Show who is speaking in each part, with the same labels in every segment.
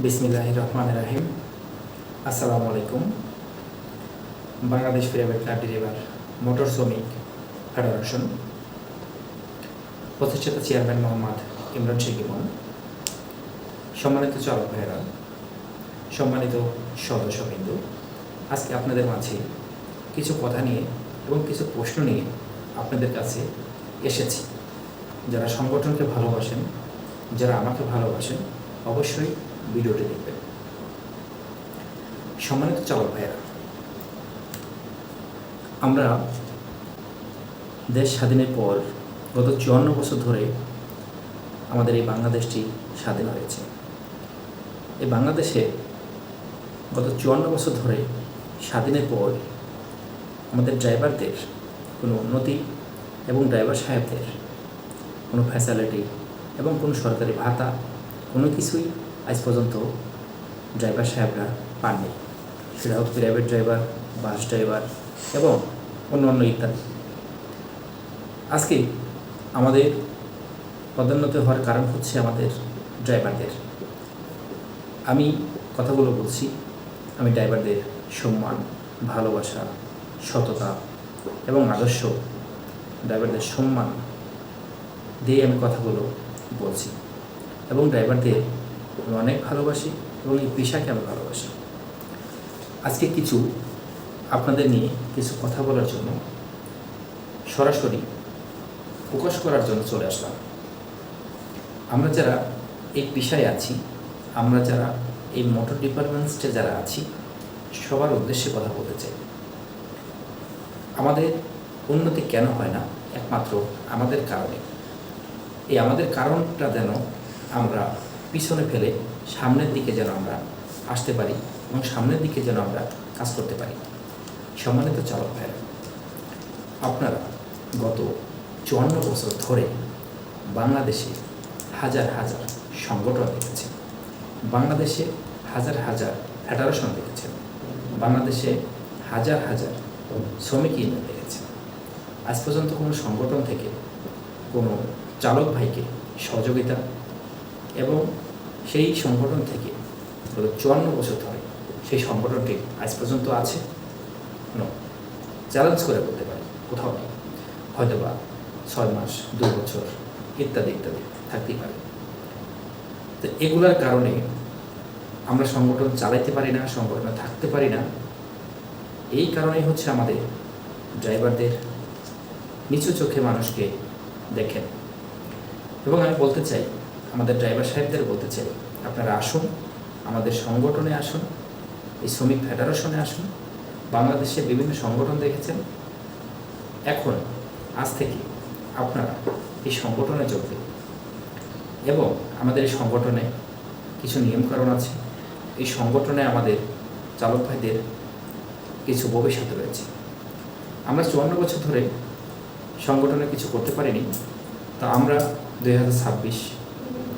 Speaker 1: বিসমিল্লাহির রহমানির রহিম। আসসালামু আলাইকুম। Bangladesh private car driver motor শ্রমিক ফেডারেশন প্রতিষ্ঠাতা চেয়ারম্যান মোহাম্মদ ইমরান শেখ ইমন, সম্মানিত চালক ভাইয়েরা, সম্মানিত সদস্যবৃন্দ, আজকে আপনাদের মাঝে কিছু কথা নিয়ে এবং কিছু প্রশ্ন নিয়ে আপনাদের কাছে এসেছি। যারা সংগঠনকে ভালোবাসেন, যারা আমাকে ভালোবাসেন, অবশ্যই ভিডিওটি দেখবেন। সম্মানিত চালক ভাইয়েরা, আমরা দেশ স্বাধীনের পর গত 54 বছর ধরে আমাদের এই বাংলাদেশটি স্বাধীন হয়েছে। এই বাংলাদেশে গত 54 বছর ধরে স্বাধীনের পর আমাদের ড্রাইভারদের কোনো উন্নতি এবং ড্রাইভার সাহেবদের কোনো ফ্যাসিলিটি এবং কোনো সরকারি ভাতা কোনো কিছুই আজ পর্যন্ত ড্রাইভার সাহেবরা পাননি। সেটা হোক প্রাইভেট ড্রাইভার, বাস ড্রাইভার এবং অন্যান্য ইত্যাদি। আজকে আমাদের পদোন্নতি হওয়ার কারণ হচ্ছে আমাদের ড্রাইভারদের। আমি কথাগুলো বলছি, আমি ড্রাইভারদের সম্মান, ভালোবাসা, সততা এবং আদর্শ, ড্রাইভারদের সম্মান দিয়ে আমি কথাগুলো বলছি এবং ড্রাইভারদের আমি অনেক ভালোবাসি এবং এই পেশাকে আমি ভালোবাসি। আজকে কিছু আপনাদের নিয়ে কিছু কথা বলার জন্য সরাসরি প্রকাশ করার জন্য চলে আসলাম। আমরা যারা এই পেশায় আছি, আমরা যারা এই মোটর ডিপার্টমেন্টসে যারা আছি, সবার উদ্দেশ্যে কথা বলতে চাই। আমাদের উন্নতি কেন হয় না? একমাত্র আমাদের কারণে। এই আমাদের কারণটা যেন আমরা পিছনে ফেলে সামনের দিকে যেন আমরা আসতে পারি এবং সামনের দিকে যেন আমরা কাজ করতে পারি। সম্মানিত চালক ভাইরা, আপনারা গত 54 বছর ধরে বাংলাদেশে হাজার হাজার সংগঠন দেখেছেন, বাংলাদেশে হাজার হাজার ফেডারেশন দেখেছেন, বাংলাদেশে হাজার হাজার শ্রমিক ইউনিয়ন দেখেছেন। আজ পর্যন্ত কোনো সংগঠন থেকে কোনো চালক ভাইকে সহযোগিতা এবং সেই সংগঠন থেকে গত 54 বছর ধরে সেই সংগঠনটি আজ পর্যন্ত আছে? চ্যালেঞ্জ করে বলতে পারি কোথাও নেই। হয়তো বা 6 মাস, 2 বছর ইত্যাদি ইত্যাদি থাকতেই পারে। তো এগুলার কারণে আমরা সংগঠন চালাইতে পারি না, সংগঠনে থাকতে পারি না। এই কারণেই হচ্ছে আমাদের ড্রাইভারদের নিচু চোখে মানুষকে দেখেন। এবং আমি বলতে চাই, আমাদের ড্রাইভার সাহেবদের বলতে চাই, আপনারা আসুন, আমাদের সংগঠনে আসুন, এই শ্রমিক ফেডারেশনে আসুন। বাংলাদেশে বিভিন্ন সংগঠন দেখেছেন, এখন আজ থেকে আপনারা এই সংগঠনে যোগ দিন। এবং আমাদের এই সংগঠনে কিছু নিয়মকানুন আছে, এই সংগঠনে আমাদের চালক ভাইদের কিছু ভবিষ্যৎ রয়েছে। আমরা 54 বছর ধরে সংগঠনে কিছু করতে পারিনি, তা আমরা 2026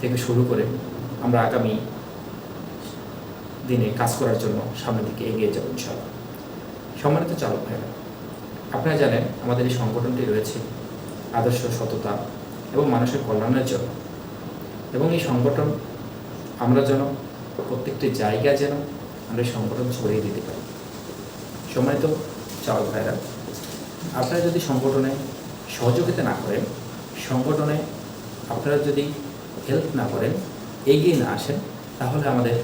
Speaker 1: থেকে শুরু করে আমরা আগামী দিনে কাজ করার জন্য সামনের দিকে এগিয়ে যাব ইনশাআল্লাহ। সম্মানিত চালক ভাইরা, আপনারা জানেন আমাদের এই সংগঠনটি রয়েছে আদর্শ, সততা এবং মানুষের কল্যাণের জন্য। এবং এই সংগঠন আমরা যেন প্রত্যেকটি জায়গায় যেন আমরা এই সংগঠন ছড়িয়ে দিতে পারি। সম্মানিত চালক ভাইরা, আপনারা যদি সংগঠনে সহযোগিতা না করেন, সংগঠনে আপনারা যদি হেল্প না করেন, এগিয়ে না আসেন, তাহলে আমাদের